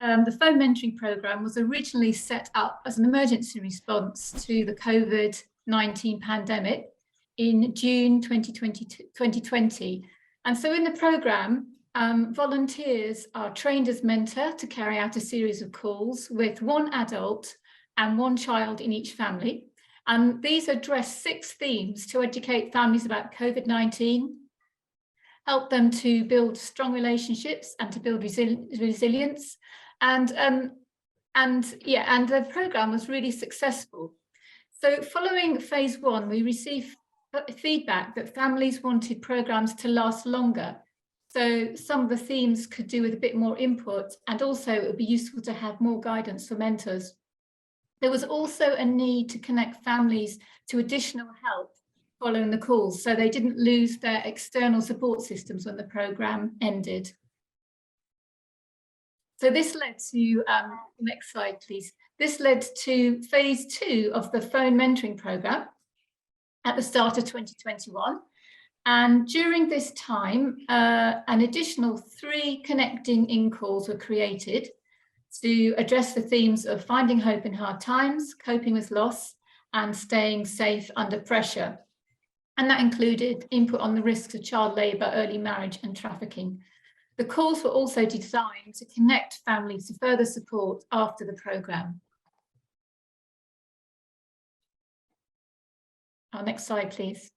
the phone mentoring programme was originally set up as an emergency response to the COVID-19 pandemic in June 2020. And so in the programme, volunteers are trained as mentor to carry out a series of calls with one adult and one child in each family. And these address 6 themes to educate families about COVID-19, help them to build strong relationships and to build resilience. And the programme was really successful. So following phase 1, we received feedback that families wanted programmes to last longer. So some of the themes could do with a bit more input, and also it would be useful to have more guidance for mentors. There was also a need to connect families to additional help following the calls, so they didn't lose their external support systems when the programme ended. So this led to, next slide please, this led to phase 2 of the phone mentoring programme at the start of 2021. And during this time, an additional 3 connecting in calls were created to address the themes of finding hope in hard times, coping with loss, and staying safe under pressure. And that included input on the risks of child labour, early marriage and trafficking. The calls were also designed to connect families to further support after the programme. Our next slide, please.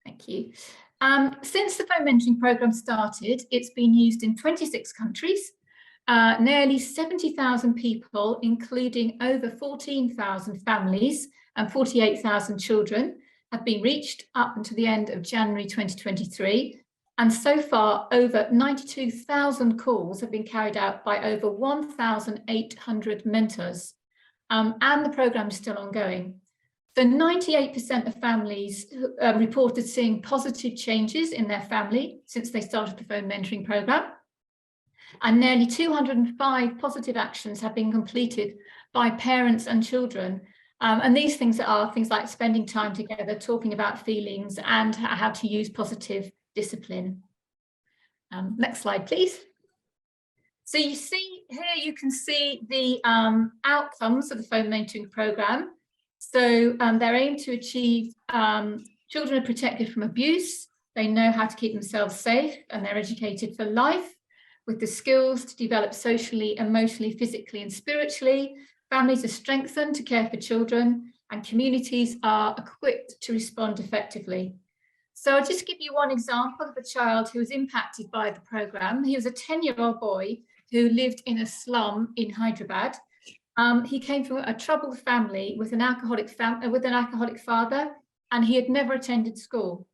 Thank you. Since the phone mentoring programme started, it's been used in 26 countries. Nearly 70,000 people, including over 14,000 families and 48,000 children, have been reached up until the end of January 2023. And so far, over 92,000 calls have been carried out by over 1,800 mentors. And the programme is still ongoing. So 98% of families reported seeing positive changes in their family since they started the phone mentoring programme. And nearly 205 positive actions have been completed by parents and children. And these things are things like spending time together, talking about feelings and how to use positive discipline. Next slide, please. So you see here, you can see the outcomes of the phone mentoring programme. So they're aimed to achieve children are protected from abuse, they know how to keep themselves safe, and they're educated for life with the skills to develop socially, emotionally, physically and spiritually. Families are strengthened to care for children, and communities are equipped to respond effectively. So I'll just give you one example of a child who was impacted by the programme. He was a 10-year-old boy who lived in a slum in Hyderabad. He came from a troubled family with an alcoholic father, and he had never attended school.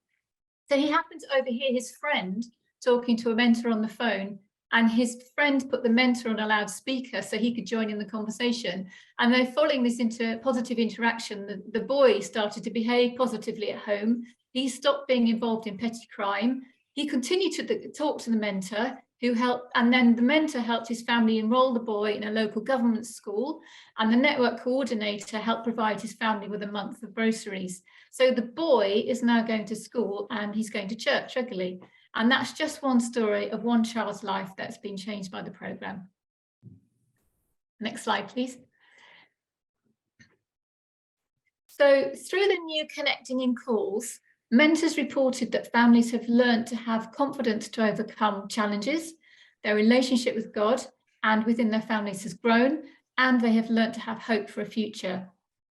So he happened to overhear his friend talking to a mentor on the phone, and his friend put the mentor on a loudspeaker so he could join in the conversation. And then following this positive interaction, the boy started to behave positively at home. He stopped being involved in petty crime. He continued to talk to the mentor, who helped, and then the mentor helped his family enroll the boy in a local government school, and the network coordinator helped provide his family with a month of groceries. So the boy is now going to school and he's going to church regularly. And that's just one story of one child's life that's been changed by the programme. Next slide, please. So through the new Connecting in calls, mentors reported that families have learned to have confidence to overcome challenges. Their relationship with God and within their families has grown, and they have learned to have hope for a future.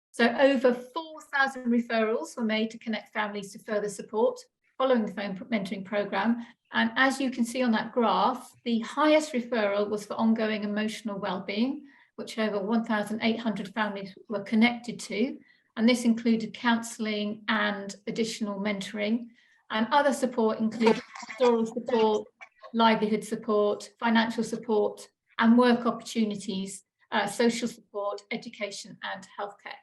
So over 4,000 referrals were made to connect families to further support following the phone mentoring programme. And as you can see on that graph, the highest referral was for ongoing emotional well-being, which over 1,800 families were connected to. And this included counselling and additional mentoring. And other support included pastoral support, livelihood support, financial support, and work opportunities, social support, education, and healthcare.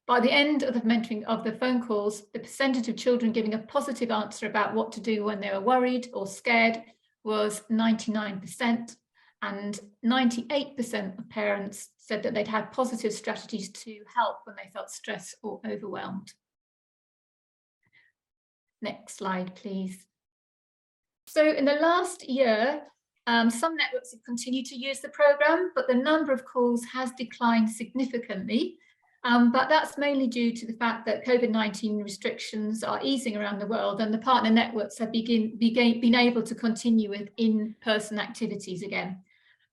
By the end of the mentoring of the phone calls, the percentage of children giving a positive answer about what to do when they were worried or scared was 99%, and 98% of parents said that they'd had positive strategies to help when they felt stressed or overwhelmed. Next slide, please. So in the last year, Some networks have continued to use the programme, but the number of calls has declined significantly. But that's mainly due to the fact that COVID-19 restrictions are easing around the world, and the partner networks have been able to continue with in-person activities again.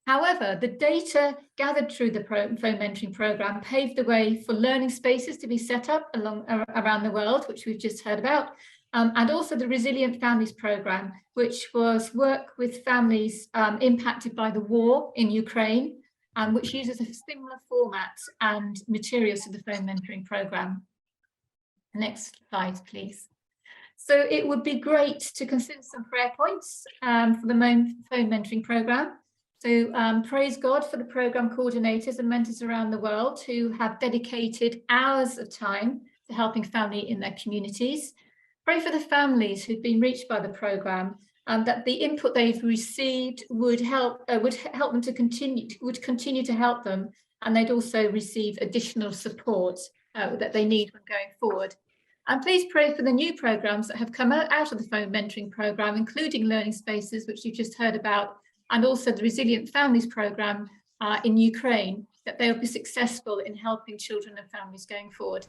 However, the data gathered through the phone mentoring programme paved the way for learning spaces to be set up around the world, which we've just heard about, and also the Resilient Families programme, which was work with families impacted by the war in Ukraine, which uses a similar format and materials to the phone mentoring programme. Next slide, please. So it would be great to consider some prayer points for the phone mentoring programme. So praise God for the programme coordinators and mentors around the world who have dedicated hours of time to helping family in their communities. Pray for the families who've been reached by the programme, that the input they've received would help them to continue to help them, and they'd also receive additional support that they need when going forward. And please pray for the new programmes that have come out of the phone mentoring programme, including learning spaces, which you've just heard about, and also the Resilient Families programme in Ukraine, that they'll be successful in helping children and families going forward.